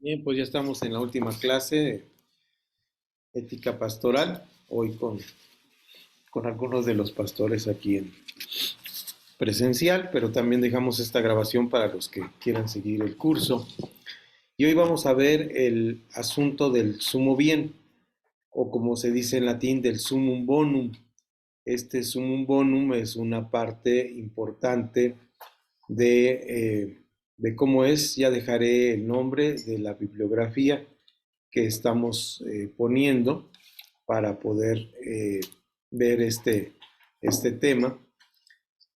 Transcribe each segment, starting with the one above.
Bien, pues ya estamos en la última clase de ética pastoral, hoy con algunos de los pastores aquí en presencial, pero también dejamos esta grabación para los que quieran seguir el curso. Y hoy vamos a ver el asunto del sumo bien, o como se dice en latín, del sumum bonum. Este sumum bonum es una parte importante de cómo es. Ya dejaré el nombre de la bibliografía que estamos poniendo para poder ver este tema.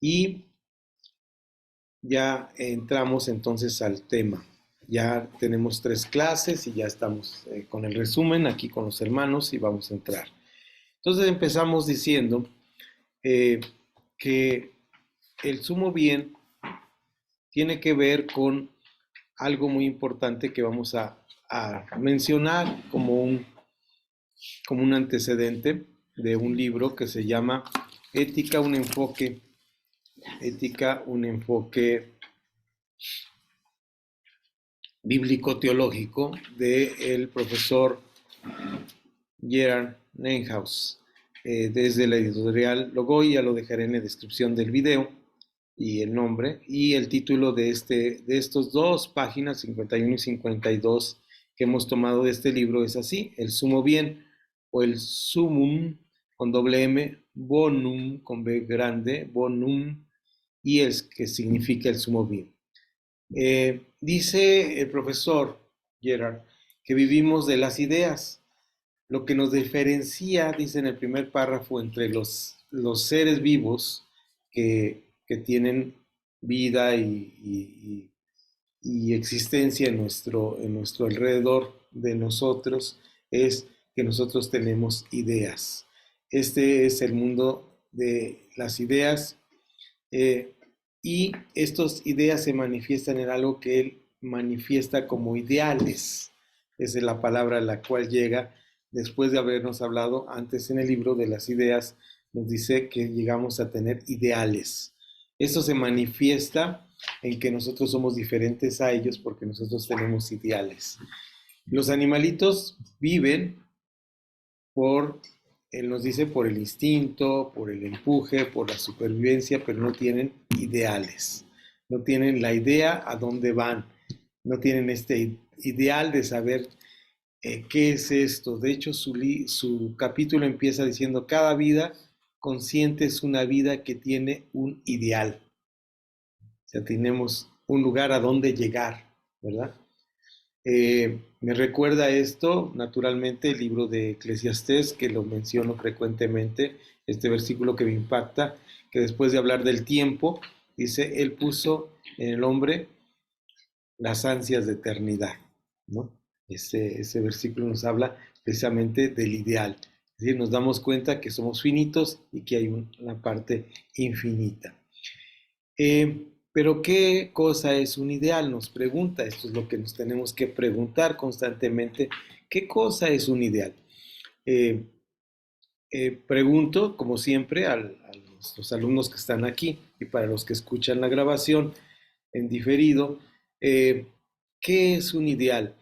Y ya entramos entonces al tema. Ya tenemos 3 clases y ya estamos con el resumen aquí con los hermanos y vamos a entrar. Entonces empezamos diciendo que el sumo bien tiene que ver con algo muy importante que vamos a mencionar como un antecedente de un libro que se llama Ética, un enfoque bíblico-teológico del profesor Gerard Neuhaus, desde la editorial Logoy. Ya lo dejaré en la descripción del video y el nombre y el título de estos 2 páginas, 51 y 52, que hemos tomado de este libro es así: el sumo bien, o el sumum con doble M, bonum con B grande, bonum, y el que significa el sumo bien. Dice el profesor Gerard que vivimos de las ideas. Lo que nos diferencia, dice en el primer párrafo, entre los seres vivos que tienen vida y existencia en nuestro alrededor de nosotros, es que nosotros tenemos ideas. Este es el mundo de las ideas, y estas ideas se manifiestan en algo que él manifiesta como ideales. Esa es la palabra a la cual llega después de habernos hablado antes en el libro de las ideas. Nos dice que llegamos a tener ideales. Eso se manifiesta en que nosotros somos diferentes a ellos porque nosotros tenemos ideales. Los animalitos viven él nos dice, por el instinto, por el empuje, por la supervivencia, pero no tienen ideales. No tienen la idea a dónde van. No tienen este ideal de saber qué es esto. De hecho, su capítulo empieza diciendo: cada vida consciente es una vida que tiene un ideal. O sea, tenemos un lugar a donde llegar, ¿verdad? Me recuerda esto, naturalmente, el libro de Eclesiastés, que lo menciono frecuentemente, este versículo que me impacta, que después de hablar del tiempo, dice: Él puso en el hombre las ansias de eternidad, ¿no? Ese versículo nos habla precisamente del ideal. Es decir, nos damos cuenta que somos finitos y que hay una parte infinita. Pero ¿qué cosa es un ideal? Nos pregunta. Esto es lo que nos tenemos que preguntar constantemente. ¿Qué cosa es un ideal? Pregunto, como siempre, a los alumnos que están aquí y para los que escuchan la grabación en diferido, ¿qué es un ideal?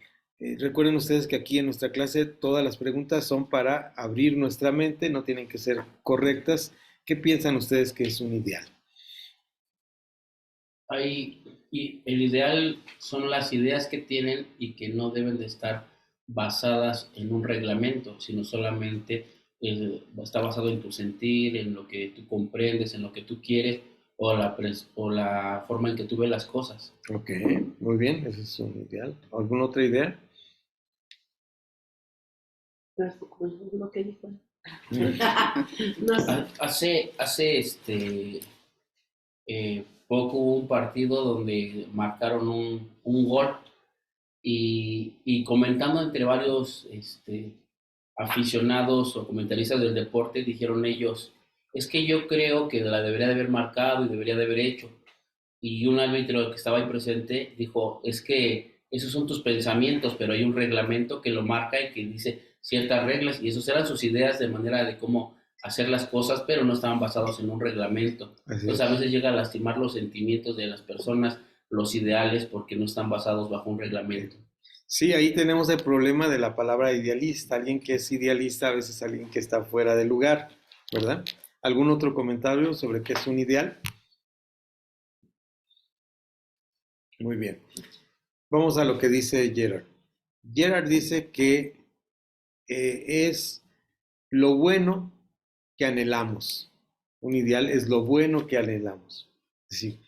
Recuerden ustedes que aquí en nuestra clase todas las preguntas son para abrir nuestra mente, no tienen que ser correctas. ¿Qué piensan ustedes que es un ideal? Y el ideal son las ideas que tienen y que no deben de estar basadas en un reglamento, sino solamente está basado en tu sentir, en lo que tú comprendes, en lo que tú quieres o la forma en que tú ves las cosas. Ok, muy bien, ese es un ideal. ¿Alguna otra idea? Lo que dijo. No sé. Poco hubo un partido donde marcaron un gol y comentando entre varios aficionados o comentaristas del deporte, dijeron ellos: es que yo creo que la debería de haber marcado y debería de haber hecho. Y un árbitro que estaba ahí presente dijo: es que esos son tus pensamientos, pero hay un reglamento que lo marca y que dice ciertas reglas, y esas eran sus ideas de manera de cómo hacer las cosas, pero no estaban basados en un reglamento. Entonces a veces llega a lastimar los sentimientos de las personas, los ideales, porque no están basados bajo un reglamento. Sí, ahí tenemos el problema de la palabra idealista. Alguien que es idealista, a veces alguien que está fuera de lugar, ¿verdad? ¿Algún otro comentario sobre qué es un ideal? Muy bien. Vamos a lo que dice Gerard. Gerard dice que es lo bueno que anhelamos. Un ideal es lo bueno que anhelamos. Es decir,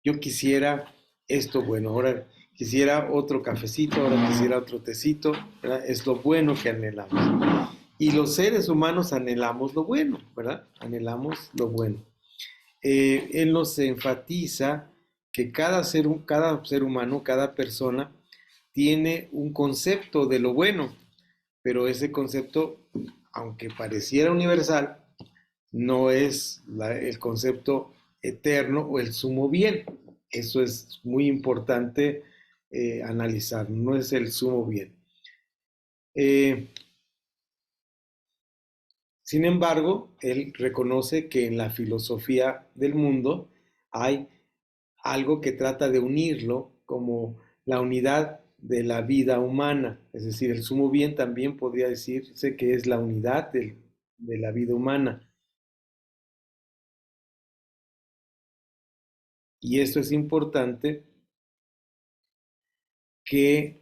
yo quisiera esto bueno, ahora quisiera otro cafecito, ahora quisiera otro tecito, ¿verdad? Es lo bueno que anhelamos. Y los seres humanos anhelamos lo bueno, ¿verdad? Anhelamos lo bueno. Él nos enfatiza que cada ser humano, cada persona, tiene un concepto de lo bueno, pero ese concepto, aunque pareciera universal, no es el concepto eterno o el sumo bien. Eso es muy importante analizar, no es el sumo bien. Eh, Sin embargo, él reconoce que en la filosofía del mundo hay algo que trata de unirlo como la unidad de la vida humana. Es decir, el sumo bien también podría decirse que es la unidad de la vida humana. Y esto es importante que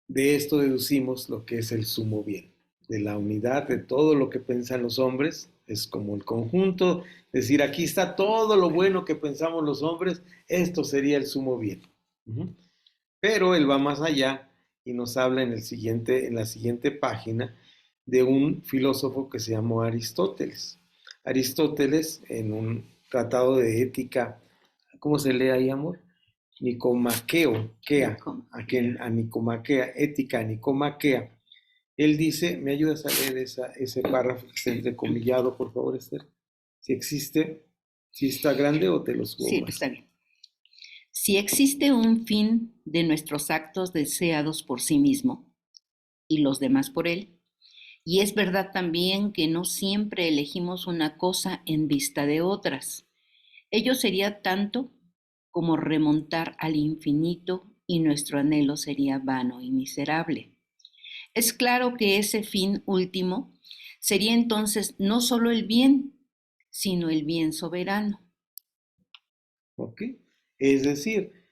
de esto deducimos lo que es el sumo bien, de la unidad de todo lo que piensan los hombres, es como el conjunto, es decir, aquí está todo lo bueno que pensamos los hombres, esto sería el sumo bien. Pero él va más allá y nos habla en la siguiente página de un filósofo que se llamó Aristóteles. Aristóteles, en un tratado de ética, ¿cómo se lee ahí, amor? Nicomaqueo, a Nicomaquea, ética Nicomaquea. Él dice, ¿me ayudas a leer ese párrafo que está entrecomillado, por favor, Esther? Si existe, si está grande o te lo subo Sí, más. está bien. Si existe un fin de nuestros actos deseados por sí mismo y los demás por él, y es verdad también que no siempre elegimos una cosa en vista de otras, ello sería tanto como remontar al infinito y nuestro anhelo sería vano y miserable. Es claro que ese fin último sería entonces no solo el bien, sino el bien soberano. ¿Ok? Es decir,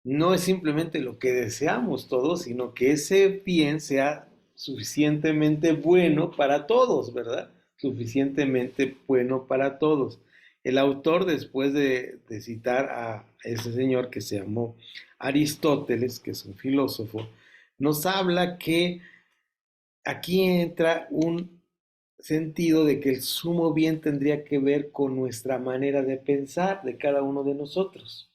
no es simplemente lo que deseamos todos, sino que ese bien sea suficientemente bueno para todos, ¿verdad? Suficientemente bueno para todos. El autor, después de citar a ese señor que se llamó Aristóteles, que es un filósofo, nos habla que aquí entra un sentido de que el sumo bien tendría que ver con nuestra manera de pensar de cada uno de nosotros.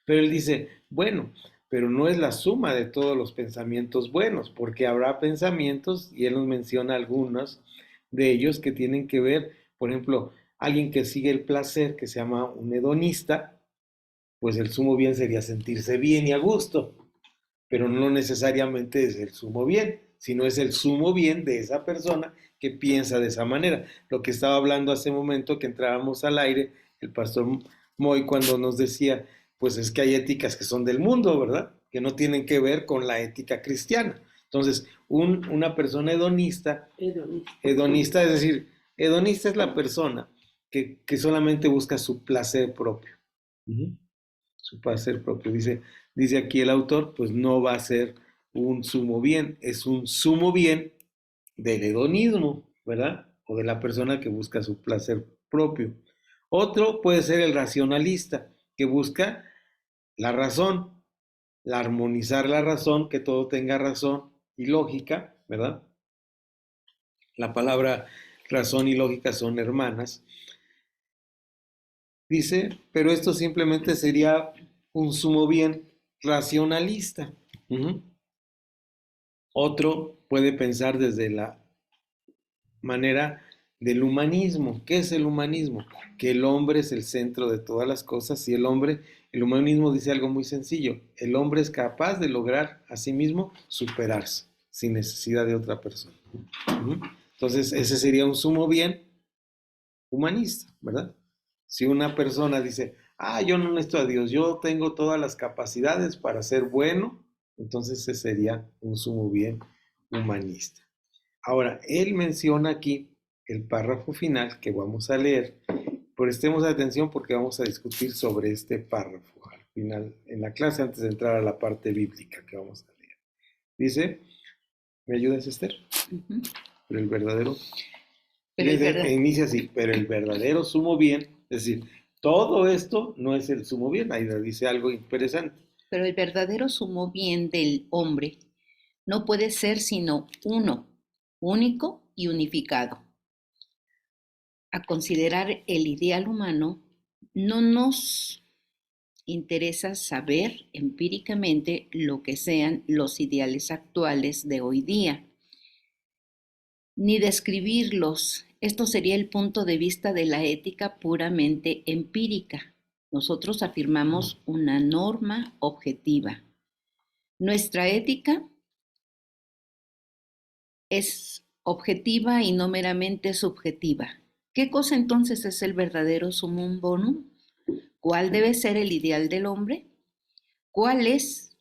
Pero él dice, bueno, pero no es la suma de todos los pensamientos buenos, porque habrá pensamientos, y él nos menciona algunos de ellos que tienen que ver, por ejemplo, alguien que sigue el placer, que se llama un hedonista, pues el sumo bien sería sentirse bien y a gusto, pero no necesariamente es el sumo bien, sino es el sumo bien de esa persona que piensa de esa manera. Lo que estaba hablando hace un momento que entrábamos al aire, el pastor Moy cuando nos decía, pues es que hay éticas que son del mundo, ¿verdad? Que no tienen que ver con la ética cristiana. Entonces, una persona hedonista, es decir, hedonista es la persona que solamente busca su placer propio. Su placer propio. Dice aquí el autor, pues no va a ser un sumo bien, es un sumo bien del hedonismo, ¿verdad? O de la persona que busca su placer propio. Otro puede ser el racionalista, que busca la razón, armonizar la razón, que todo tenga razón y lógica, ¿verdad? La palabra razón y lógica son hermanas. Dice, pero esto simplemente sería un sumo bien racionalista. Otro puede pensar desde la manera del humanismo. ¿Qué es el humanismo? Que el hombre es el centro de todas las cosas y el humanismo dice algo muy sencillo, el hombre es capaz de lograr a sí mismo superarse sin necesidad de otra persona. Entonces, ese sería un sumo bien humanista, ¿verdad? Si una persona dice, yo no necesito a Dios, yo tengo todas las capacidades para ser bueno, Entonces ese sería un sumo bien humanista. Ahora, él menciona aquí el párrafo final que vamos a leer. Prestemos atención porque vamos a discutir sobre este párrafo al final en la clase antes de entrar a la parte bíblica que vamos a leer. Dice, ¿me ayudas, Esther? Ujú. Pero el verdadero, Pero el verdad- inicia así, pero el verdadero sumo bien, es decir, todo esto no es el sumo bien, ahí dice algo interesante. pero el verdadero sumo bien del hombre no puede ser sino uno, único y unificado. A considerar el ideal humano, no nos interesa saber empíricamente lo que sean los ideales actuales de hoy día, ni describirlos. Esto sería el punto de vista de la ética puramente empírica. Nosotros afirmamos una norma objetiva. Nuestra ética es objetiva y no meramente subjetiva. ¿Qué cosa entonces es el verdadero sumum bonum? ¿Cuál debe ser el ideal del hombre? ¿Cuál es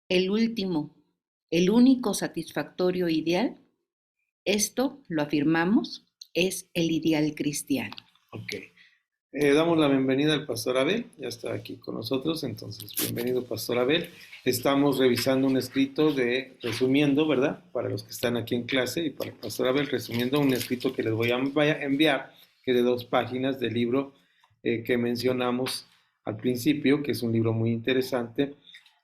el último, el único satisfactorio ideal? Esto, lo afirmamos, es el ideal cristiano. Ok. Damos la bienvenida al Pastor Abel, ya está aquí con nosotros, entonces bienvenido Pastor Abel. Estamos revisando un escrito resumiendo, ¿verdad? Para los que están aquí en clase y para el Pastor Abel, resumiendo un escrito que les voy a enviar, que es de 2 páginas del libro que mencionamos al principio, que es un libro muy interesante,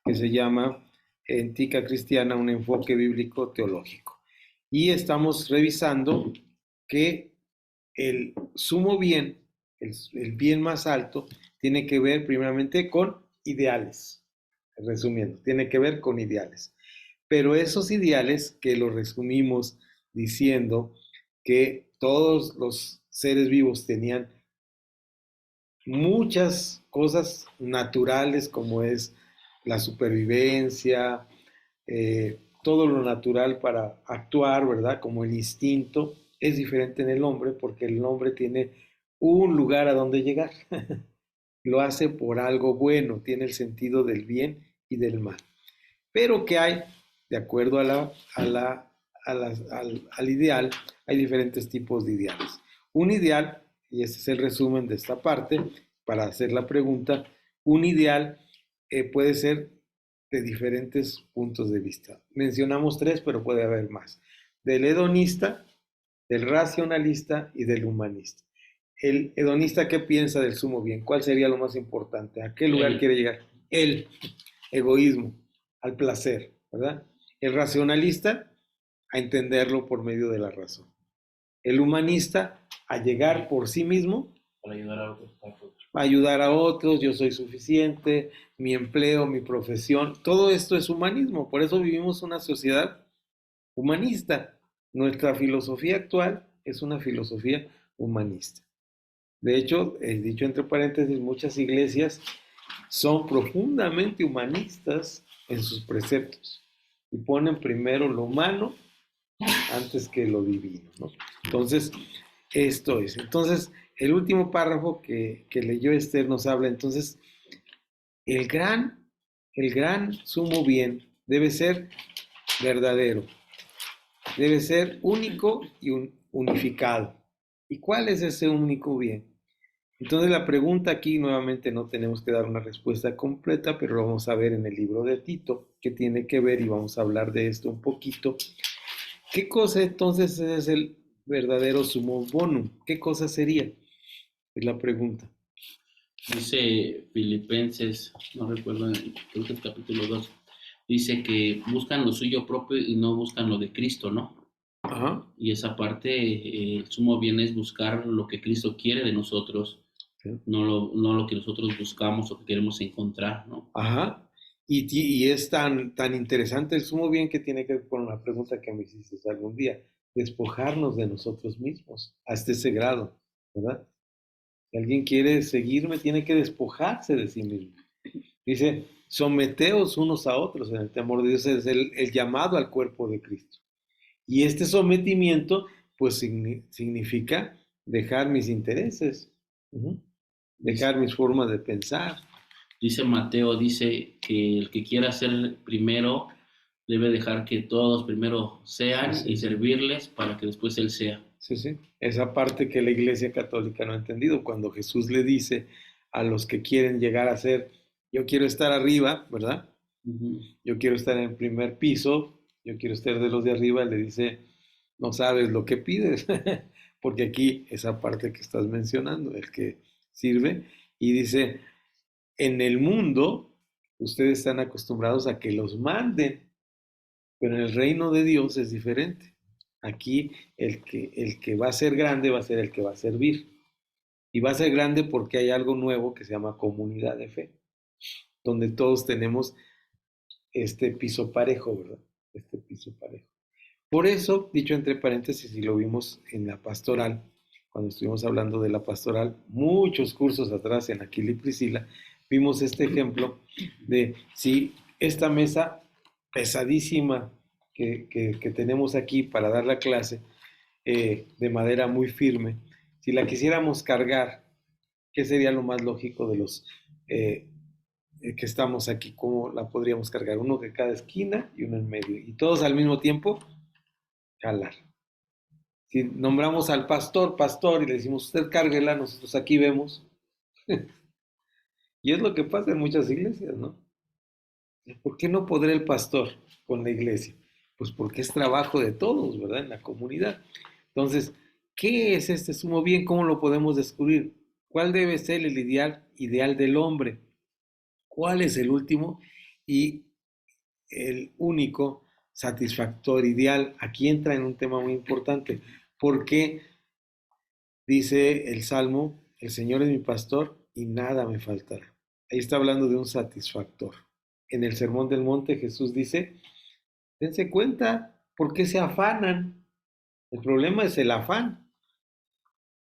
que se llama Ética Cristiana, un enfoque bíblico teológico. Y estamos revisando que el sumo bien, el bien más alto, tiene que ver primeramente con ideales. Resumiendo, tiene que ver con ideales. Pero esos ideales que los resumimos diciendo que todos los seres vivos tenían muchas cosas naturales como es la supervivencia, todo lo natural para actuar, ¿verdad? Como el instinto, es diferente en el hombre porque el hombre tiene un lugar a donde llegar. Lo hace por algo bueno, tiene el sentido del bien y del mal. Pero que hay, de acuerdo al ideal, hay diferentes tipos de ideales. Un ideal, y este es el resumen de esta parte, para hacer la pregunta, un ideal puede ser de diferentes puntos de vista. Mencionamos 3, pero puede haber más. Del hedonista, del racionalista y del humanista. El hedonista, ¿qué piensa del sumo bien? ¿Cuál sería lo más importante? ¿A qué lugar quiere llegar? El egoísmo, al placer, ¿verdad? El racionalista, a entenderlo por medio de la razón. El humanista, a llegar por sí mismo, para ayudar a otros. a ayudar a otros, yo soy suficiente, mi empleo, mi profesión, todo esto es humanismo. Por eso vivimos una sociedad humanista. Nuestra filosofía actual es una filosofía humanista. De hecho, dicho entre paréntesis, muchas iglesias son profundamente humanistas en sus preceptos y ponen primero lo humano antes que lo divino, ¿no? Entonces, esto es. Entonces, el último párrafo que leyó Esther nos habla, entonces, el gran sumo bien debe ser verdadero, debe ser único y unificado. ¿Y cuál es ese único bien? Entonces la pregunta aquí nuevamente no tenemos que dar una respuesta completa, pero lo vamos a ver en el libro de Tito, que tiene que ver y vamos a hablar de esto un poquito. ¿Qué cosa entonces es el verdadero sumum bonum? ¿Qué cosa sería? Es la pregunta. Dice Filipenses, no recuerdo, creo que es capítulo 2, dice que buscan lo suyo propio y no buscan lo de Cristo, ¿no? Ajá. Y esa parte, el sumo bien es buscar lo que Cristo quiere de nosotros, Sí. no lo que nosotros buscamos o que queremos encontrar, ¿no? Ajá. Y es tan interesante el sumo bien que tiene que ver con la pregunta que me hiciste algún día, despojarnos de nosotros mismos hasta ese grado, ¿verdad? Si alguien quiere seguirme, tiene que despojarse de sí mismo. Dice, someteos unos a otros en el temor de Dios, es el llamado al cuerpo de Cristo. Y este sometimiento, pues significa dejar mis intereses, dejar mis formas de pensar. Dice Mateo, dice que el que quiera ser primero debe dejar que todos primero sean Sí, y sí. servirles para que después Él sea. Sí, sí. Esa parte que la Iglesia Católica no ha entendido, cuando Jesús le dice a los que quieren llegar a ser, yo quiero estar arriba, ¿verdad? Ujú. Yo quiero estar en el primer piso, yo quiero estar de los de arriba, le dice, no sabes lo que pides, porque aquí esa parte que estás mencionando, el que sirve, y dice, en el mundo ustedes están acostumbrados a que los manden, pero en el reino de Dios es diferente. Aquí el que va a ser grande va a ser el que va a servir. Y va a ser grande porque hay algo nuevo que se llama comunidad de fe, donde todos tenemos este piso parejo, ¿verdad? Este piso parejo. Por eso, dicho entre paréntesis, y lo vimos en la pastoral, cuando estuvimos hablando de la pastoral, muchos cursos atrás en Aquila y Priscila, vimos este ejemplo de si esta mesa pesadísima que tenemos aquí para dar la clase, de madera muy firme, si la quisiéramos cargar, ¿qué sería lo más lógico de los que estamos aquí? ¿Cómo la podríamos cargar? Uno de cada esquina y uno en medio. Y todos al mismo tiempo, jalar. Si nombramos al pastor, pastor, y le decimos, usted cárguela, nosotros aquí vemos. Y es lo que pasa en muchas iglesias, ¿no? ¿Por qué no podrá el pastor con la iglesia? Pues porque es trabajo de todos, ¿verdad? En la comunidad. Entonces, ¿qué es este sumo bien? ¿Cómo lo podemos descubrir? ¿Cuál debe ser el ideal del hombre? ¿Cuál es el último y el único satisfactor ideal? Aquí entra en un tema muy importante, porque dice el Salmo, el Señor es mi pastor y nada me faltará. Ahí está hablando de un satisfactor. En el Sermón del Monte Jesús dice, dense cuenta, ¿por qué se afanan? El problema es el afán.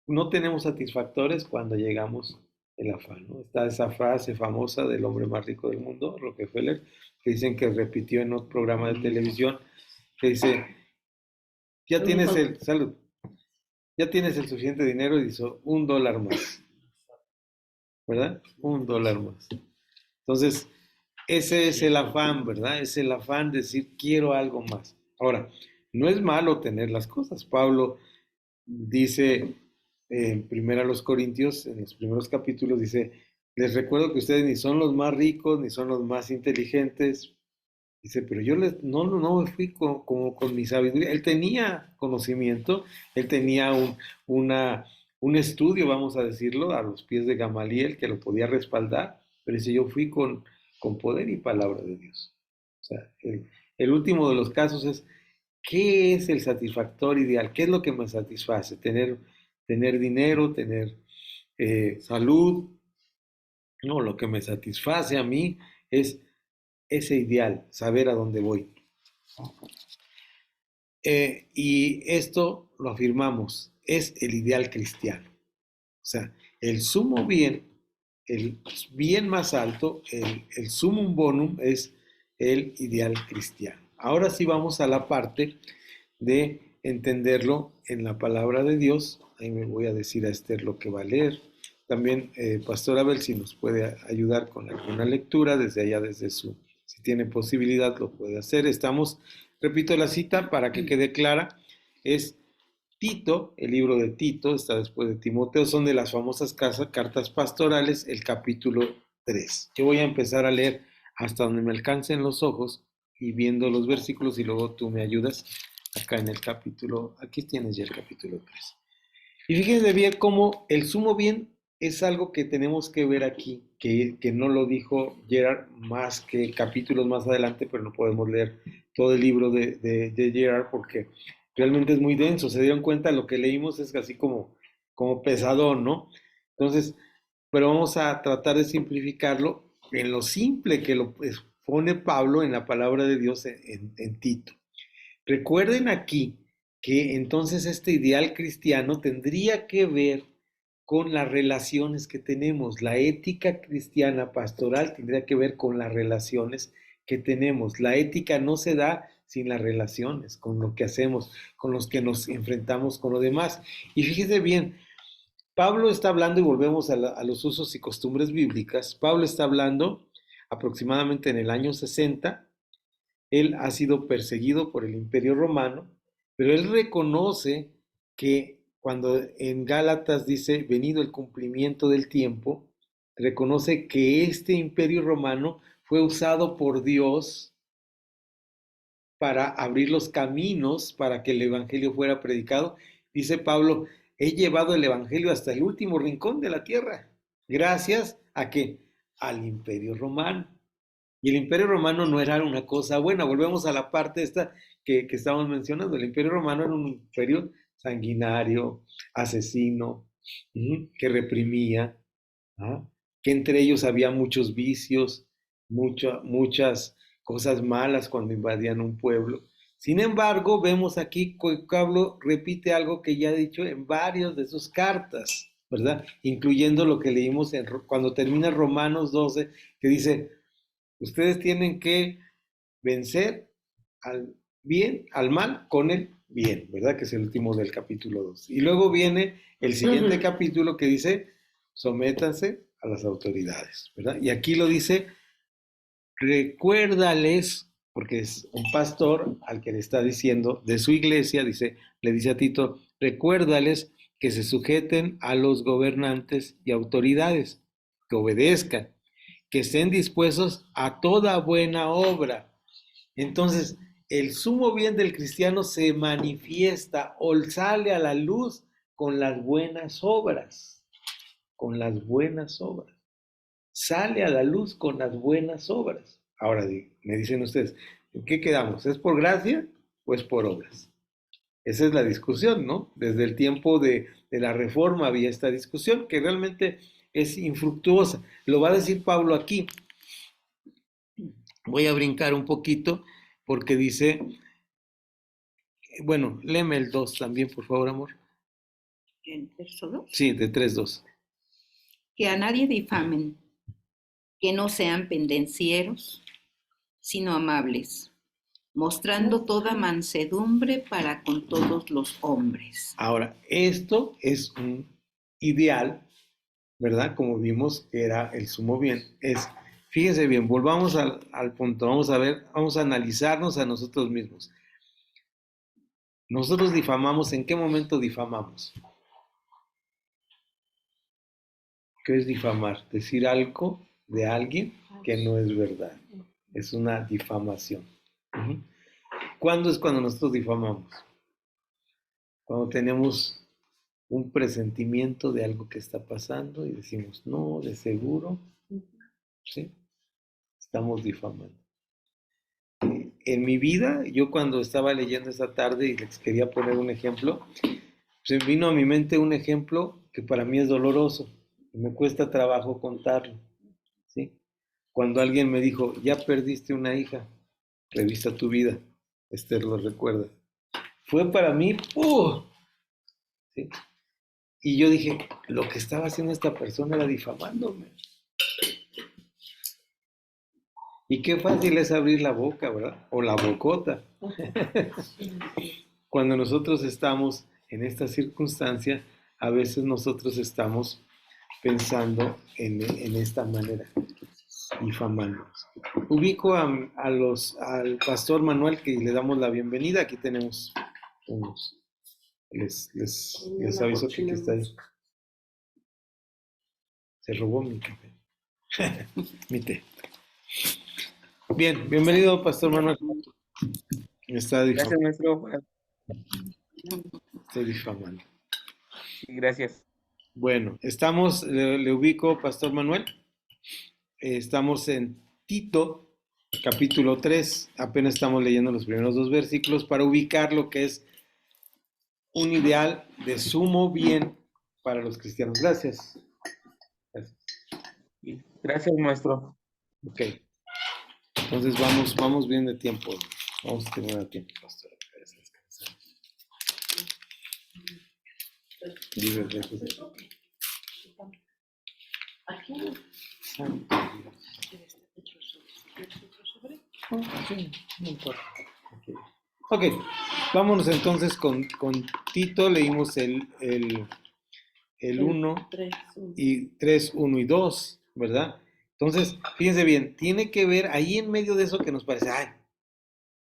No tenemos satisfactores cuando llegamos el afán, ¿no? Está esa frase famosa del hombre más rico del mundo, Rockefeller, que dicen que repitió en otro programa de televisión, que dice, ya tienes salud, ya tienes el suficiente dinero y dice, $1 más, ¿verdad? $1 más. Entonces, ese es el afán, ¿verdad? Es el afán de decir, quiero algo más. Ahora, no es malo tener las cosas. Pablo dice en primera a los Corintios, en los primeros capítulos, dice, les recuerdo que ustedes ni son los más ricos, ni son los más inteligentes. Dice, pero yo no me fui como con mi sabiduría. Él tenía conocimiento, él tenía un estudio, vamos a decirlo, a los pies de Gamaliel, que lo podía respaldar, pero dice, yo fui con poder y palabra de Dios. O sea, el último de los casos es, ¿qué es el satisfactor ideal? ¿Qué es lo que me satisface? Tener dinero, tener salud. No, lo que me satisface a mí es ese ideal, saber a dónde voy. Y esto lo afirmamos, es el ideal cristiano. O sea, el sumo bien, el bien más alto, el sumum bonum es el ideal cristiano. Ahora sí vamos a la parte de entenderlo en la palabra de Dios. Ahí me voy a decir a Esther lo que va a leer. También, Pastor Abel, si nos puede ayudar con alguna lectura desde allá, si tiene posibilidad, lo puede hacer. Estamos, repito la cita para que quede clara, es Tito, el libro de Tito, está después de Timoteo, son de las famosas cartas pastorales, el capítulo 3. Yo voy a empezar a leer hasta donde me alcancen los ojos y viendo los versículos y luego tú me ayudas acá en el capítulo, aquí tienes ya el capítulo 3. Y fíjense bien cómo el sumo bien es algo que tenemos que ver aquí, que no lo dijo Gerard más que capítulos más adelante, pero no podemos leer todo el libro de Gerard porque realmente es muy denso. Se dieron cuenta, lo que leímos es así como pesadón, ¿no? Entonces, pero vamos a tratar de simplificarlo en lo simple que lo pone Pablo en la palabra de Dios en Tito. Recuerden aquí que entonces este ideal cristiano tendría que ver con las relaciones que tenemos. La ética cristiana pastoral tendría que ver con las relaciones que tenemos. La ética no se da sin las relaciones, con lo que hacemos, con los que nos enfrentamos con los demás. Y fíjese bien, Pablo está hablando, y volvemos a los usos y costumbres bíblicas, Pablo está hablando aproximadamente en el año 60 Él ha sido perseguido por el Imperio Romano, pero él reconoce que cuando en Gálatas dice, venido el cumplimiento del tiempo, reconoce que este Imperio Romano fue usado por Dios para abrir los caminos para que el Evangelio fuera predicado. Dice Pablo, he llevado el Evangelio hasta el último rincón de la tierra. Gracias a que al Imperio Romano. Y el Imperio Romano no era una cosa buena. Volvemos a la parte esta que estábamos mencionando. El Imperio Romano era un imperio sanguinario, asesino, que reprimía, ¿ah? Que entre ellos había muchos vicios, muchas cosas malas cuando invadían un pueblo. Sin embargo, vemos aquí que Pablo repite algo que ya ha dicho en varias de sus cartas, ¿verdad? Incluyendo lo que leímos cuando termina Romanos 12, que dice, ustedes tienen que vencer al bien, al mal con el bien, ¿verdad? Que es el último del capítulo 2. Y luego viene el siguiente capítulo que dice, sométanse a las autoridades, ¿verdad? Y aquí lo dice, recuérdales, porque es un pastor al que le está diciendo de su iglesia, le dice a Tito, recuérdales que se sujeten a los gobernantes y autoridades, que obedezcan, que estén dispuestos a toda buena obra. Entonces, el sumo bien del cristiano se manifiesta o sale a la luz con las buenas obras, con las buenas obras. Sale a la luz con las buenas obras. Ahora me dicen ustedes, ¿en qué quedamos? ¿Es por gracia o es por obras? Esa es la discusión, ¿no? Desde el tiempo de la Reforma había esta discusión que realmente es infructuosa. Lo va a decir Pablo aquí. Voy a brincar un poquito porque dice, bueno, léeme el 2 también, por favor, amor. ¿El verso 2? Sí, de 3:2. Que a nadie difamen, que no sean pendencieros, sino amables, mostrando toda mansedumbre para con todos los hombres. Ahora, esto es un ideal, ¿verdad? Como vimos que era el sumo bien. Fíjense bien, volvamos al punto, vamos a ver, vamos a analizarnos a nosotros mismos. Nosotros difamamos, ¿en qué momento difamamos? ¿Qué es difamar? Decir algo de alguien que no es verdad. Es una difamación. ¿Cuándo es cuando nosotros difamamos? Cuando tenemos un presentimiento de algo que está pasando y decimos, no, de seguro, ¿sí? Estamos difamando. En mi vida, yo cuando estaba leyendo esa tarde y les quería poner un ejemplo, se vino a mi mente un ejemplo que para mí es doloroso y me cuesta trabajo contarlo, ¿sí? Cuando alguien me dijo, ya perdiste una hija, revisa tu vida, Esther lo recuerda. Fue para mí, ¿sí? Y yo dije, lo que estaba haciendo esta persona era difamándome. Y qué fácil es abrir la boca, ¿verdad? O la bocota. Cuando nosotros estamos en esta circunstancia, a veces nosotros estamos pensando en esta manera, difamándonos. Ubico al pastor Manuel, que le damos la bienvenida. Aquí tenemos unos. Les aviso que está ahí. Se robó mi café. Mi té. Bien, bienvenido, pastor Manuel. Está Gracias, maestro. Estoy difamando. Gracias. Bueno, estamos, le ubico, pastor Manuel. Estamos en Tito, capítulo 3. Apenas estamos leyendo los primeros 2 versículos para ubicar lo que es un ideal de sumo bien para los cristianos. Gracias. Gracias, maestro. Ok. Entonces vamos bien de tiempo. Vamos a tener tiempo, pastor. Aquí. Santo Dios. Sí, no importa. Ok, vámonos entonces con Tito. Leímos el 1 y 3, 1 y 2, ¿verdad? Entonces, fíjense bien, tiene que ver ahí en medio de eso que nos parece, ay,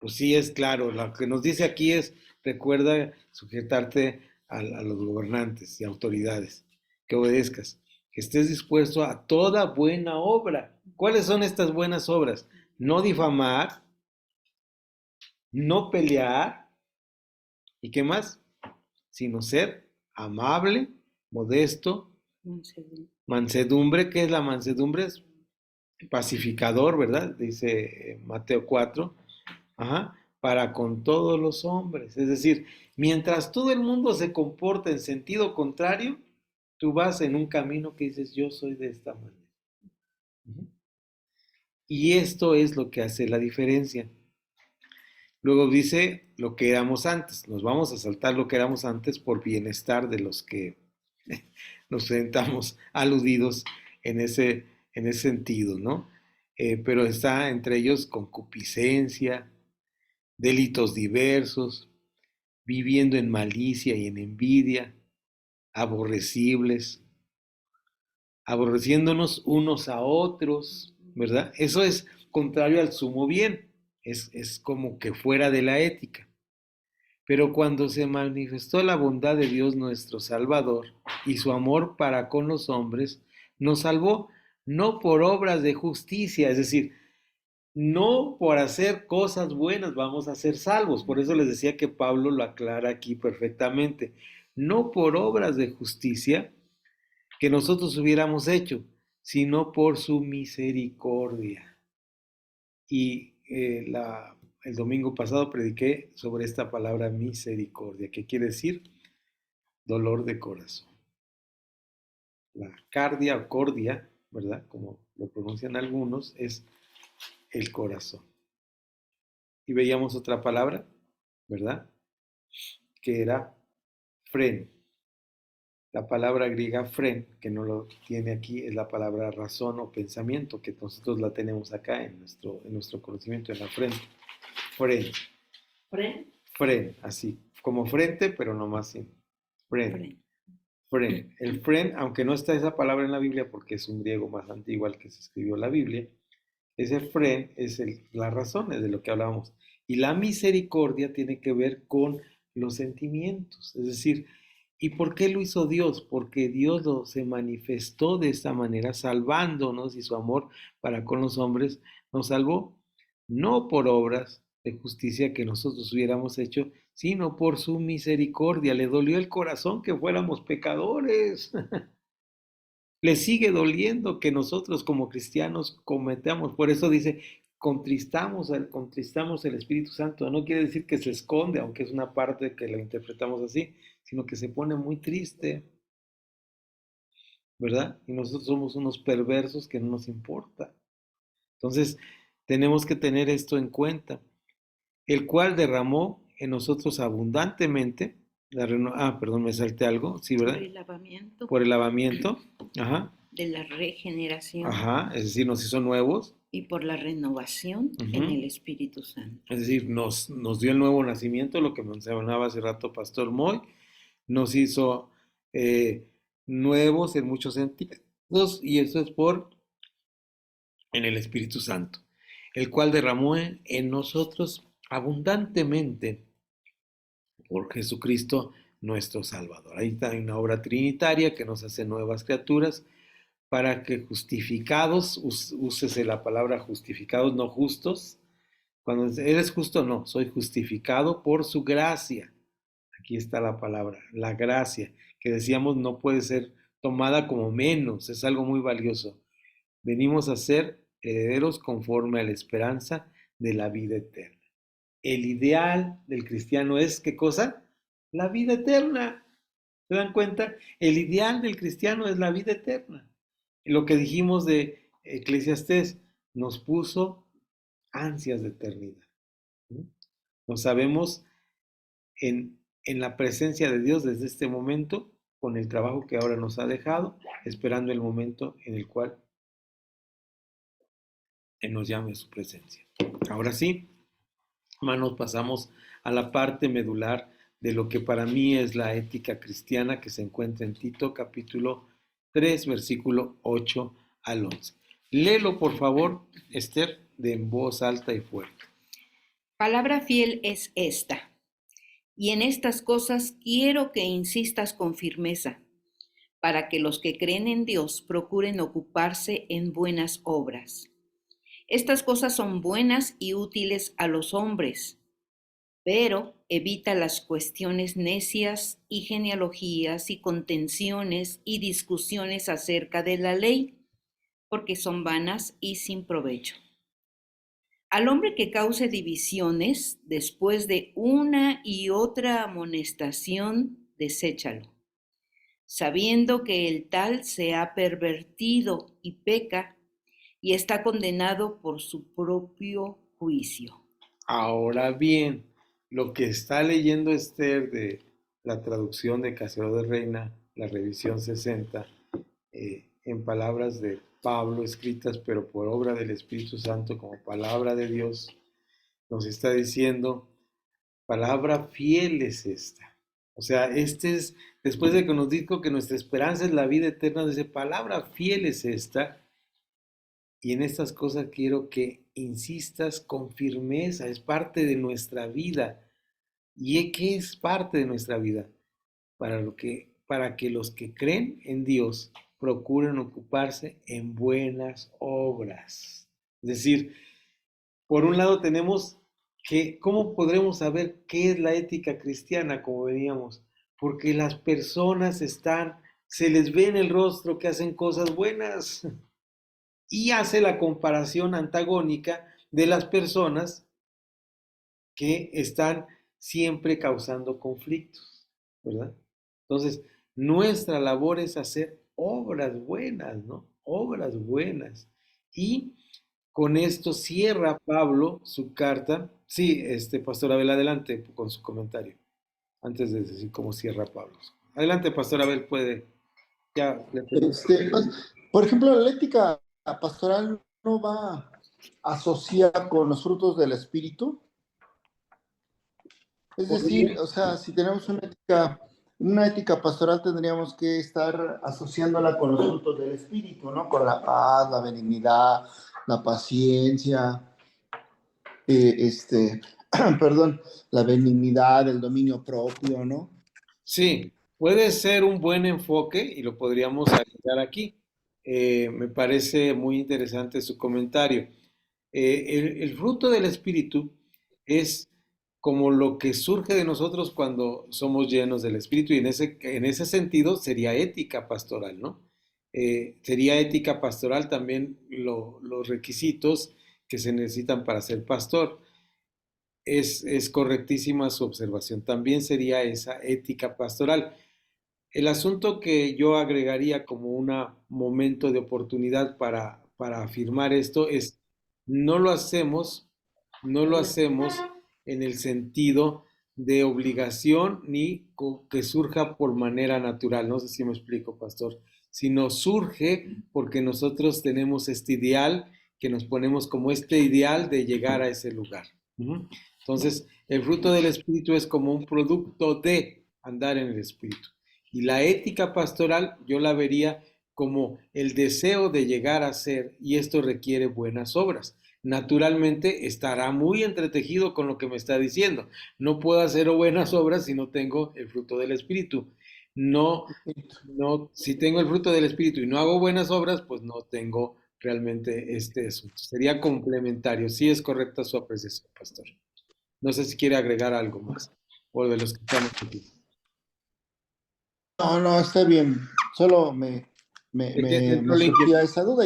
Pues sí, es claro. Lo que nos dice aquí es, recuerda sujetarte a los gobernantes y autoridades, que obedezcas, que estés dispuesto a toda buena obra. ¿Cuáles son estas buenas obras? No difamar, no pelear, ¿y qué más? Sino ser amable, modesto, mansedumbre. ¿Qué es la mansedumbre? Es pacificador, ¿verdad? Dice Mateo 4. Ajá, para con todos los hombres. Es decir, mientras todo el mundo se comporta en sentido contrario, tú vas en un camino que dices, yo soy de esta manera. Ujú. Y esto es lo que hace la diferencia. Luego dice lo que éramos antes. Nos vamos a saltar lo que éramos antes por bienestar de los que nos sentamos aludidos en ese sentido, ¿no? Pero está entre ellos concupiscencia, delitos diversos, viviendo en malicia y en envidia, aborrecibles, aborreciéndonos unos a otros, ¿verdad? Eso es contrario al sumo bien, es como que fuera de la ética. Pero cuando se manifestó la bondad de Dios nuestro Salvador y su amor para con los hombres, nos salvó no por obras de justicia, es decir, no por hacer cosas buenas vamos a ser salvos. Por eso les decía que Pablo lo aclara aquí perfectamente. No por obras de justicia que nosotros hubiéramos hecho, sino por su misericordia. Y el domingo pasado prediqué sobre esta palabra misericordia, que quiere decir dolor de corazón. La cardia o cordia, ¿verdad? Como lo pronuncian algunos, es el corazón. Y veíamos otra palabra, ¿verdad? Que era fren. La palabra griega fren, que no lo tiene aquí, es la palabra razón o pensamiento, que nosotros la tenemos acá en nuestro conocimiento, en la frente. Fren. ¿Fren? Fren, así, como frente, pero no más sin. Fren. Fren. El fren, aunque no está esa palabra en la Biblia porque es un griego más antiguo al que se escribió la Biblia, ese fren es la razón, es de lo que hablábamos. Y la misericordia tiene que ver con los sentimientos. Es decir, ¿y por qué lo hizo Dios? Porque Dios se manifestó de esta manera, salvándonos, y su amor para con los hombres nos salvó, no por obras de justicia que nosotros hubiéramos hecho, sino por su misericordia. Le dolió el corazón que fuéramos pecadores. Le sigue doliendo que nosotros como cristianos cometamos. Por eso dice, contristamos el Espíritu Santo. No quiere decir que se esconde, aunque es una parte que lo interpretamos así, sino que se pone muy triste, ¿verdad? Y nosotros somos unos perversos que no nos importa. Entonces, tenemos que tener esto en cuenta. El cual derramó en nosotros abundantemente. Perdón, me salté algo, ¿sí, verdad? Por el lavamiento. Por el lavamiento, ajá. De la regeneración. Ajá, es decir, nos hizo nuevos. Y por la renovación en el Espíritu Santo. Es decir, nos dio el nuevo nacimiento, lo que mencionaba hace rato Pastor Moy, nos hizo nuevos en muchos sentidos, y eso es en el Espíritu Santo, el cual derramó en nosotros abundantemente por Jesucristo nuestro Salvador. Ahí está una obra trinitaria que nos hace nuevas criaturas, para que justificados, úsese la palabra justificados, no justos. Cuando eres justo, no, soy justificado por su gracia. Aquí está la palabra, la gracia, que decíamos no puede ser tomada como menos, es algo muy valioso. Venimos a ser herederos conforme a la esperanza de la vida eterna. El ideal del cristiano es, ¿qué cosa? La vida eterna. ¿Se dan cuenta? El ideal del cristiano es la vida eterna. Lo que dijimos de Eclesiastés nos puso ansias de eternidad. Nos sabemos en la presencia de Dios desde este momento, con el trabajo que ahora nos ha dejado, esperando el momento en el cual Él nos llame a su presencia. Ahora sí, hermanos, pasamos a la parte medular de lo que para mí es la ética cristiana, que se encuentra en Tito capítulo 3, versículo 8 al 11. Léelo, por favor, Esther, de en voz alta y fuerte. Palabra fiel es esta, y en estas cosas quiero que insistas con firmeza, para que los que creen en Dios procuren ocuparse en buenas obras. Estas cosas son buenas y útiles a los hombres, pero evita las cuestiones necias y genealogías y contenciones y discusiones acerca de la ley, porque son vanas y sin provecho. Al hombre que cause divisiones después de una y otra amonestación, deséchalo, sabiendo que el tal se ha pervertido y peca y está condenado por su propio juicio. Ahora bien, lo que está leyendo Esther de la traducción de Casero de Reina, la revisión 60, en palabras de Pablo escritas, pero por obra del Espíritu Santo como palabra de Dios, nos está diciendo, palabra fiel es esta. O sea, este es, después de que nos dijo que nuestra esperanza es la vida eterna, dice, palabra fiel es esta. Y en estas cosas quiero que insistas con firmeza, es parte de nuestra vida. ¿Y qué es parte de nuestra vida? Para que los que creen en Dios procuren ocuparse en buenas obras. Es decir, por un lado tenemos que, ¿cómo podremos saber qué es la ética cristiana como veníamos? Porque las personas se les ve en el rostro que hacen cosas buenas. Y hace la comparación antagónica de las personas que están siempre causando conflictos, ¿verdad? Entonces, nuestra labor es hacer obras buenas, ¿no? Obras buenas. Y con esto cierra Pablo su carta. Sí, Pastor Abel, adelante con su comentario, antes de decir cómo cierra Pablo. Adelante, Pastor Abel, puede. Ya, Por ejemplo, la ética pastoral no va asociada con los frutos del Espíritu. Es decir, o sea, si tenemos una ética pastoral tendríamos que estar asociándola con los frutos del Espíritu, ¿no? Con la paz, la benignidad, la paciencia, perdón, la benignidad, el dominio propio, ¿no? Sí, puede ser un buen enfoque y lo podríamos agregar aquí. Me parece muy interesante su comentario. El fruto del Espíritu es como lo que surge de nosotros cuando somos llenos del Espíritu y en ese sentido sería ética pastoral, ¿no? Sería ética pastoral también los requisitos que se necesitan para ser pastor. Es correctísima su observación. También sería esa ética pastoral. El asunto que yo agregaría como un momento de oportunidad para afirmar esto es, no lo hacemos, no lo hacemos en el sentido de obligación ni que surja por manera natural. No sé si me explico, pastor, sino surge porque nosotros tenemos este ideal, que nos ponemos como este ideal de llegar a ese lugar. Entonces, el fruto del Espíritu es como un producto de andar en el Espíritu. Y la ética pastoral yo la vería como el deseo de llegar a ser, y esto requiere buenas obras. Naturalmente estará muy entretejido con lo que me está diciendo. No puedo hacer buenas obras si no tengo el fruto del Espíritu. No, si tengo el fruto del Espíritu y no hago buenas obras, pues no tengo realmente este asunto. Sería complementario. Sí es correcta su apreciación, pastor. No sé si quiere agregar algo más, o de los que estamos aquí. No, está bien. Solo me surgía esa duda.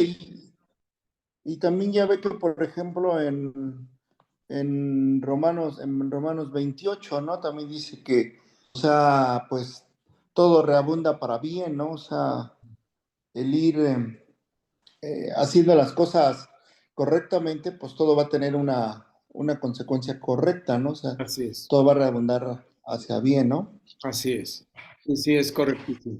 Y también ya ve que, por ejemplo, en Romanos 28, ¿no? También dice que, o sea, pues todo reabunda para bien, ¿no? O sea, el ir haciendo las cosas correctamente, pues todo va a tener una consecuencia correcta, ¿no? O sea, Así es. todo va a reabundar hacia bien, ¿no? Así es. Sí, es correctísimo.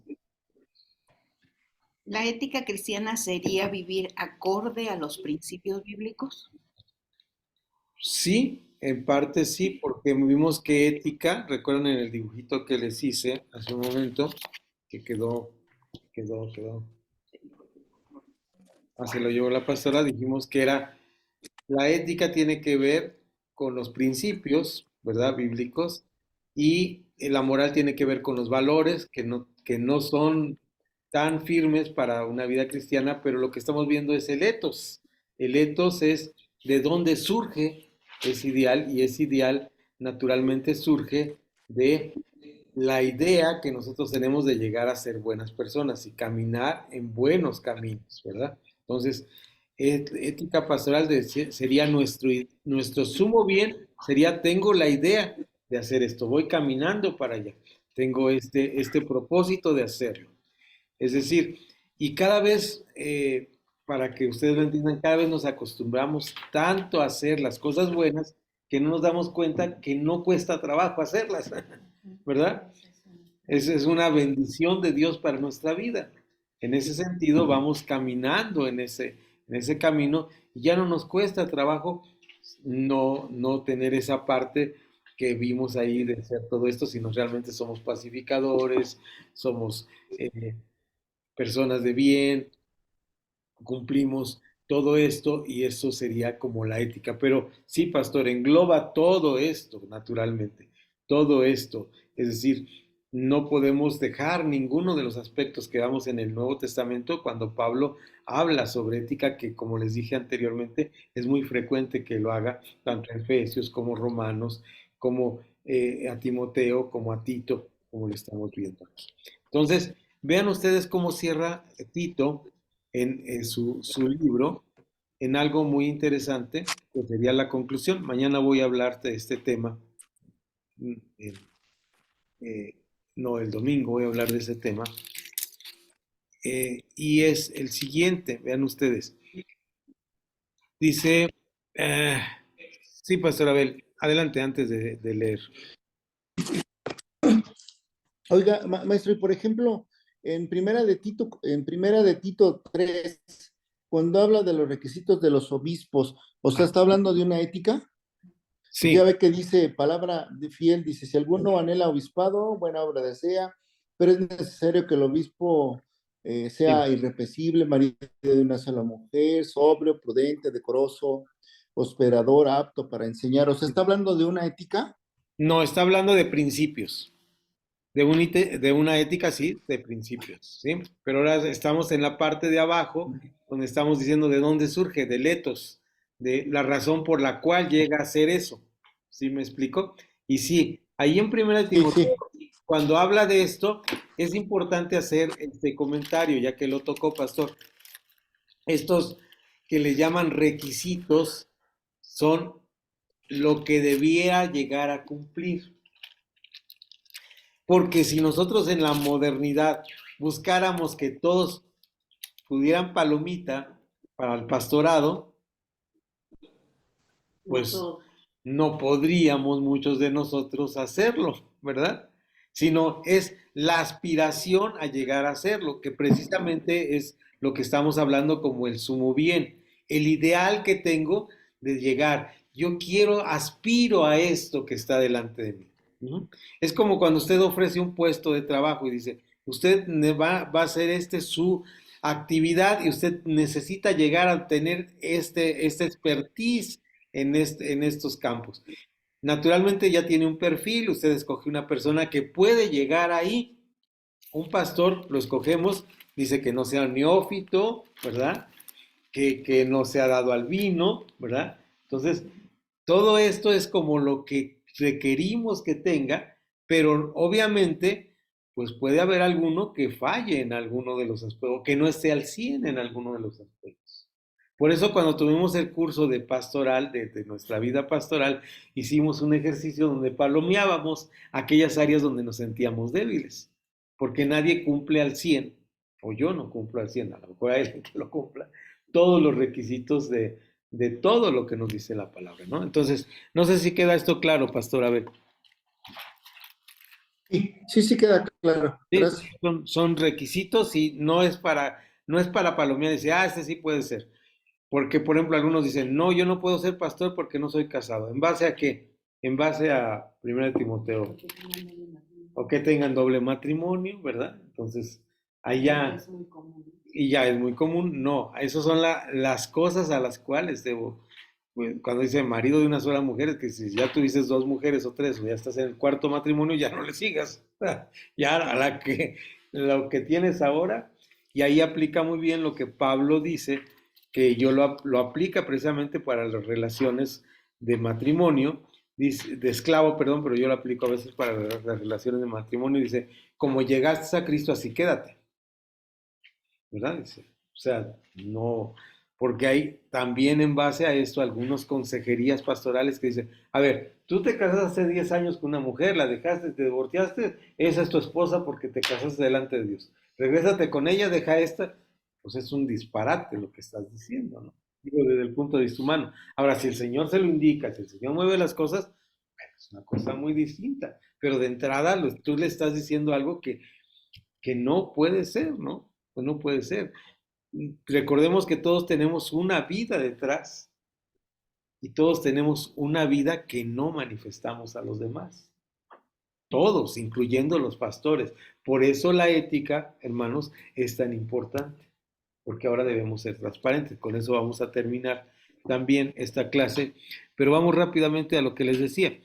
¿La ética cristiana sería vivir acorde a los principios bíblicos? Sí, en parte sí, porque vimos que ética, recuerdan en el dibujito que les hice hace un momento, que quedó. Se lo llevó la pastora, dijimos que la ética tiene que ver con los principios, ¿verdad? Bíblicos, y la moral tiene que ver con los valores que no son tan firmes para una vida cristiana, pero lo que estamos viendo es el ethos. El ethos es de dónde surge ese ideal, y ese ideal naturalmente surge de la idea que nosotros tenemos de llegar a ser buenas personas y caminar en buenos caminos, ¿verdad? Entonces, ética pastoral sería nuestro sumo bien, sería tengo la idea de hacer esto, voy caminando para allá, tengo este propósito de hacerlo. Es decir, y cada vez, para que ustedes lo entiendan, cada vez nos acostumbramos tanto a hacer las cosas buenas que no nos damos cuenta que no cuesta trabajo hacerlas, ¿verdad? Es una bendición de Dios para nuestra vida. En ese sentido, vamos caminando en ese camino y ya no nos cuesta trabajo no tener esa parte que vimos ahí de hacer todo esto, sino realmente somos pacificadores, somos personas de bien, cumplimos todo esto y eso sería como la ética. Pero sí, pastor, engloba todo esto, naturalmente, todo esto. Es decir, no podemos dejar ninguno de los aspectos que vamos en el Nuevo Testamento cuando Pablo habla sobre ética, que como les dije anteriormente, es muy frecuente que lo haga, tanto en Efesios como Romanos, como a Timoteo, como a Tito, como lo estamos viendo aquí. Entonces, vean ustedes cómo cierra Tito en su libro, en algo muy interesante, que sería la conclusión. Mañana voy a hablarte de este tema, eh, eh, no, el domingo voy a hablar de ese tema, y es el siguiente, vean ustedes. Dice, eh, sí, Pastor Abel, adelante antes de leer. Oiga, maestro, y por ejemplo, en primera de Tito 3, cuando habla de los requisitos de los obispos, o sea, ¿está hablando de una ética? Sí, Ya ve que dice, palabra de fiel, dice, si alguno anhela obispado, buena obra desea, pero es necesario que el obispo sea sí. irreprensible, marido de una sola mujer, sobrio, prudente, decoroso, hospedador, apto para enseñar. O sea, ¿está hablando de una ética? No, está hablando de principios. De una ética, sí, de principios, ¿sí? Pero ahora estamos en la parte de abajo, donde estamos diciendo de dónde surge, del ethos, de la razón por la cual llega a ser eso. ¿Sí me explico? Y sí, ahí en 1 Sí, sí. Timoteo, cuando habla de esto, es importante hacer este comentario, ya que lo tocó, pastor. Estos que le llaman requisitos son lo que debiera llegar a cumplir. Porque si nosotros en la modernidad buscáramos que todos pudieran palomita para el pastorado, pues no podríamos muchos de nosotros hacerlo, ¿verdad? Sino es la aspiración a llegar a hacerlo, que precisamente es lo que estamos hablando como el sumo bien, el ideal que tengo de llegar. Yo quiero, aspiro a esto que está delante de mí. ¿No? Es como cuando usted ofrece un puesto de trabajo y dice, usted va a hacer su actividad y usted necesita llegar a tener este expertise en estos campos. Naturalmente ya tiene un perfil, usted escoge una persona que puede llegar ahí. Un pastor lo escogemos, dice que no sea neófito, ¿verdad? Que no sea dado al vino, ¿verdad? Entonces, todo esto es como lo que requerimos que tenga, pero obviamente, pues puede haber alguno que falle en alguno de los aspectos, o que no esté al 100 en alguno de los aspectos. Por eso cuando tuvimos el curso de pastoral, de nuestra vida pastoral, hicimos un ejercicio donde palomeábamos aquellas áreas donde nos sentíamos débiles, porque nadie cumple al 100, o yo no cumplo al 100, a lo mejor hay alguien que lo cumpla, todos los requisitos de todo lo que nos dice la palabra, ¿no? Entonces, no sé si queda esto claro, pastor Abel. Sí, queda claro. Sí, Gracias. son requisitos y no es para palomear y decir, este sí puede ser. Porque, por ejemplo, algunos dicen, no, yo no puedo ser pastor porque no soy casado. ¿En base a qué? En base a 1 Timoteo. O que tengan doble matrimonio, ¿verdad? Entonces, ahí ya, y ya es muy común. No, esas son las cosas a las cuales debo pues, cuando dice marido de una sola mujer, es que si ya tuviste 2 mujeres o 3, o ya estás en el 4.º matrimonio, ya no le sigas. Ya a lo que tienes ahora, y ahí aplica muy bien lo que Pablo dice, que yo lo aplica precisamente para las relaciones de matrimonio, de esclavo, perdón, pero yo lo aplico a veces para las relaciones de matrimonio, dice, como llegaste a Cristo, así quédate, ¿verdad? Dice, o sea, no, porque hay también en base a esto algunas consejerías pastorales que dicen, a ver, tú te casaste hace 10 años con una mujer, la dejaste, te divorciaste, esa es tu esposa porque te casaste delante de Dios. Regrésate con ella, deja esta. Pues es un disparate lo que estás diciendo, ¿no? Digo, desde el punto de vista humano. Ahora, si el Señor se lo indica, si el Señor mueve las cosas, bueno, es una cosa muy distinta. Pero de entrada tú le estás diciendo algo que no puede ser, ¿no? Pues no puede ser. Recordemos que todos tenemos una vida detrás y todos tenemos una vida que no manifestamos a los demás. Todos, incluyendo los pastores. Por eso la ética, hermanos, es tan importante, porque ahora debemos ser transparentes. Con eso vamos a terminar también esta clase, pero vamos rápidamente a lo que les decía.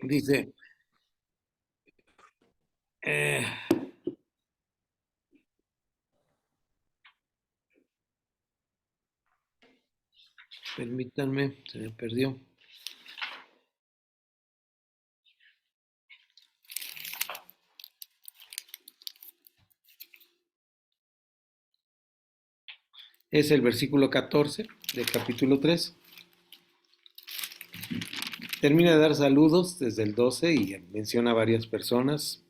Dice, permítanme, se me perdió. Es el versículo 14 del capítulo 3. Termina de dar saludos desde el 12 y menciona a varias personas.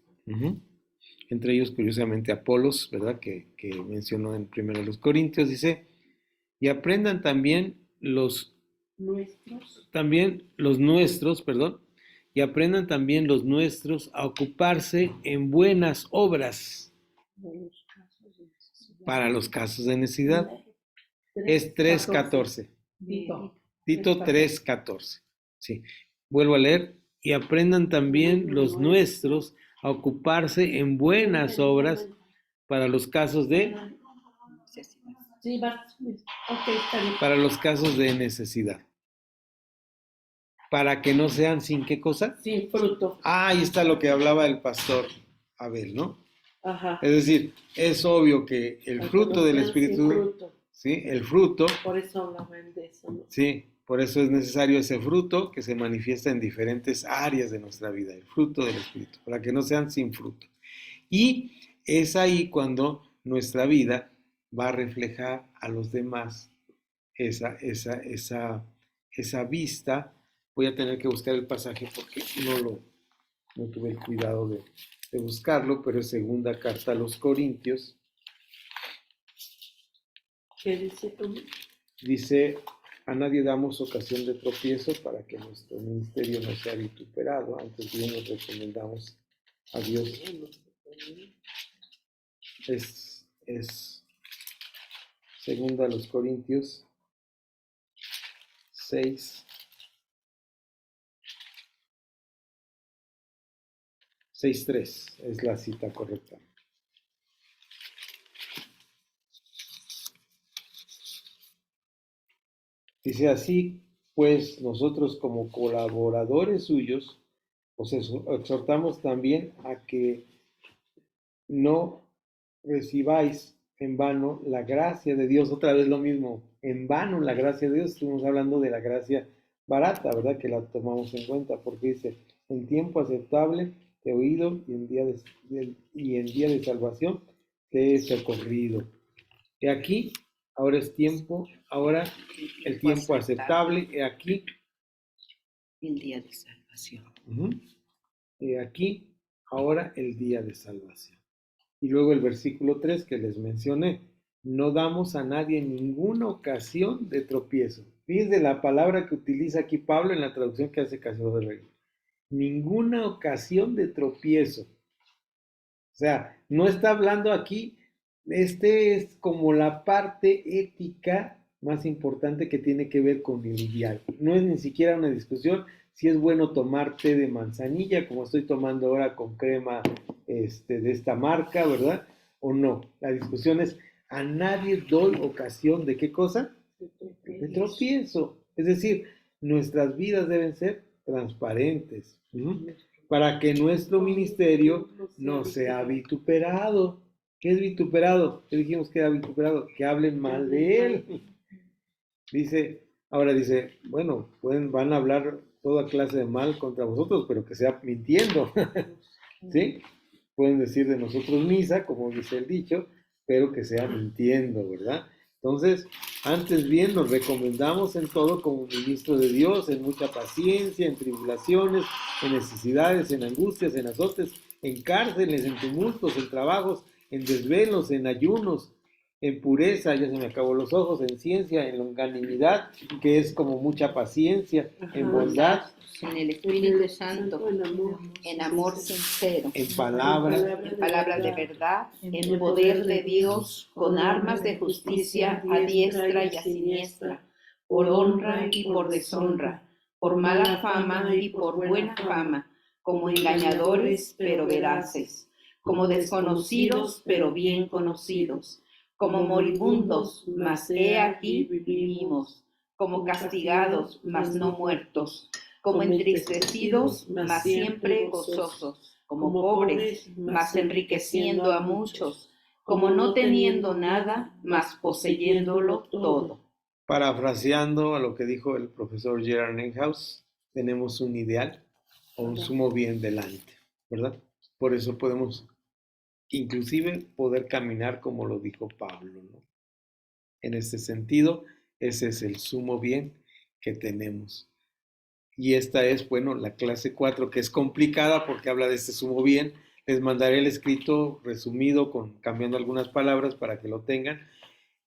Entre ellos, curiosamente, Apolos, ¿verdad? Que mencionó en 1 Corintios. Dice, y aprendan también los nuestros, y aprendan también los nuestros a ocuparse en buenas obras para los casos de necesidad. Es 3:14. Tito 3:14. Sí. Vuelvo a leer. Y aprendan también los nuestros a ocuparse en buenas obras para los casos de para los casos de necesidad. Para que no sean sin qué cosa? Sin fruto. Ahí está lo que hablaba el pastor Abel, ¿no? Ajá. Es decir, es obvio que el fruto del Espíritu, ¿sí? El fruto. Por eso hablaban de eso, ¿no? Sí, por eso es necesario ese fruto que se manifiesta en diferentes áreas de nuestra vida, el fruto del Espíritu, para que no sean sin fruto. Y es ahí cuando nuestra vida va a reflejar a los demás esa vista. Voy a tener que buscar el pasaje porque no tuve el cuidado de buscarlo, pero es 2 carta a los Corintios. ¿Qué dice tú? Dice, a nadie damos ocasión de tropiezo para que nuestro ministerio no sea vituperado, antes bien nos recomendamos a Dios. Es 2 a los Corintios 6. 6:3 es la cita correcta. Dice así, pues nosotros como colaboradores suyos, os exhortamos también a que no recibáis en vano la gracia de Dios. Otra vez lo mismo, en vano la gracia de Dios. Estuvimos hablando de la gracia barata, ¿verdad? Que la tomamos en cuenta, porque dice, en tiempo aceptable te he oído y en día de salvación te he socorrido. Y aquí, ahora es tiempo, ahora el tiempo aceptable, y aquí el día de salvación. Y aquí, ahora el día de salvación. Y luego el versículo 3 que les mencioné, no damos a nadie ninguna ocasión de tropiezo. Fíjense la palabra que utiliza aquí Pablo en la traducción que hace Casero de Regla. Ninguna ocasión de tropiezo. O sea, no está hablando aquí, es como la parte ética más importante que tiene que ver con el diálogo. No es ni siquiera una discusión si es bueno tomar té de manzanilla, como estoy tomando ahora con crema de esta marca, ¿verdad? O no. La discusión es, a nadie doy ocasión de ¿qué cosa? de tropiezo. Es decir, nuestras vidas deben ser transparentes, para que nuestro ministerio no sea vituperado. ¿Qué es vituperado? ¿Qué dijimos que era vituperado? Que hablen mal de él. Ahora dice, bueno, van a hablar toda clase de mal contra vosotros, pero que sea mintiendo. ¿Sí? Pueden decir de nosotros misa, como dice el dicho, pero que sea mintiendo, ¿verdad? Entonces, antes bien nos recomendamos en todo como ministro de Dios, en mucha paciencia, en tribulaciones, en necesidades, en angustias, en azotes, en cárceles, en tumultos, en trabajos, en desvelos, en ayunos, en pureza, ya se me acabó los ojos, en ciencia, en longanimidad, que es como mucha paciencia, en bondad, en el Espíritu Santo, en amor sincero, en palabra de verdad, en poder de Dios, con armas de justicia a diestra y a siniestra, por honra y por deshonra, por mala fama y por buena fama, como engañadores pero veraces, como desconocidos pero bien conocidos, como moribundos, mas he aquí vivimos, como castigados, mas no muertos, como entristecidos, mas siempre gozosos, como pobres, mas enriqueciendo a muchos, como no teniendo nada, mas poseyéndolo todo. Parafraseando a lo que dijo el profesor Gerard Neuhaus, tenemos un ideal o un sumo bien delante, ¿verdad? Por eso podemos inclusive poder caminar como lo dijo Pablo, ¿no? En este sentido, ese es el sumo bien que tenemos. Y esta es, bueno, la clase 4, que es complicada porque habla de este sumo bien. Les mandaré el escrito resumido, cambiando algunas palabras para que lo tengan.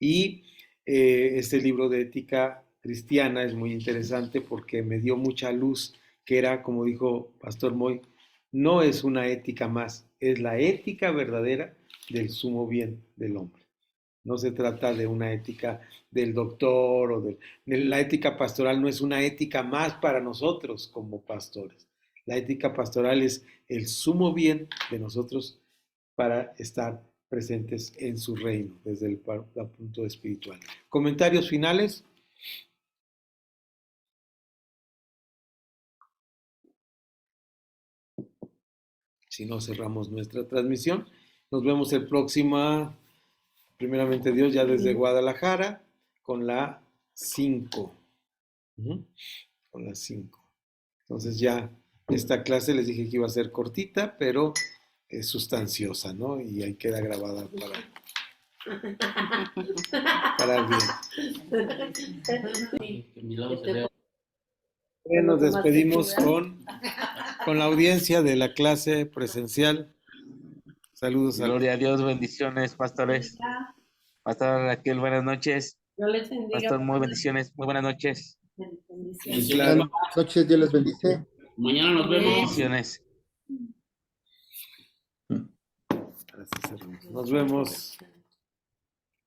Y este libro de ética cristiana es muy interesante porque me dio mucha luz, que era, como dijo Pastor Moy, no es una ética más, es la ética verdadera del sumo bien del hombre. No se trata de una ética del doctor o de la ética pastoral, no es una ética más para nosotros como pastores. La ética pastoral es el sumo bien de nosotros para estar presentes en su reino desde el punto espiritual. ¿Comentarios finales? Si no, cerramos nuestra transmisión. Nos vemos el próximo, primeramente Dios, ya desde Guadalajara, con la 5. Con la 5. Entonces ya esta clase les dije que iba a ser cortita, pero es sustanciosa, ¿no? Y ahí queda grabada para el bien. Nos despedimos con la audiencia de la clase presencial. Saludos. Gloria a Dios, bendiciones, pastores. Pastor Raquel, buenas noches. Pastor, muy bendiciones, muy buenas noches. Buenas noches, Dios les bendice. Mañana nos vemos. Bendiciones. Nos vemos.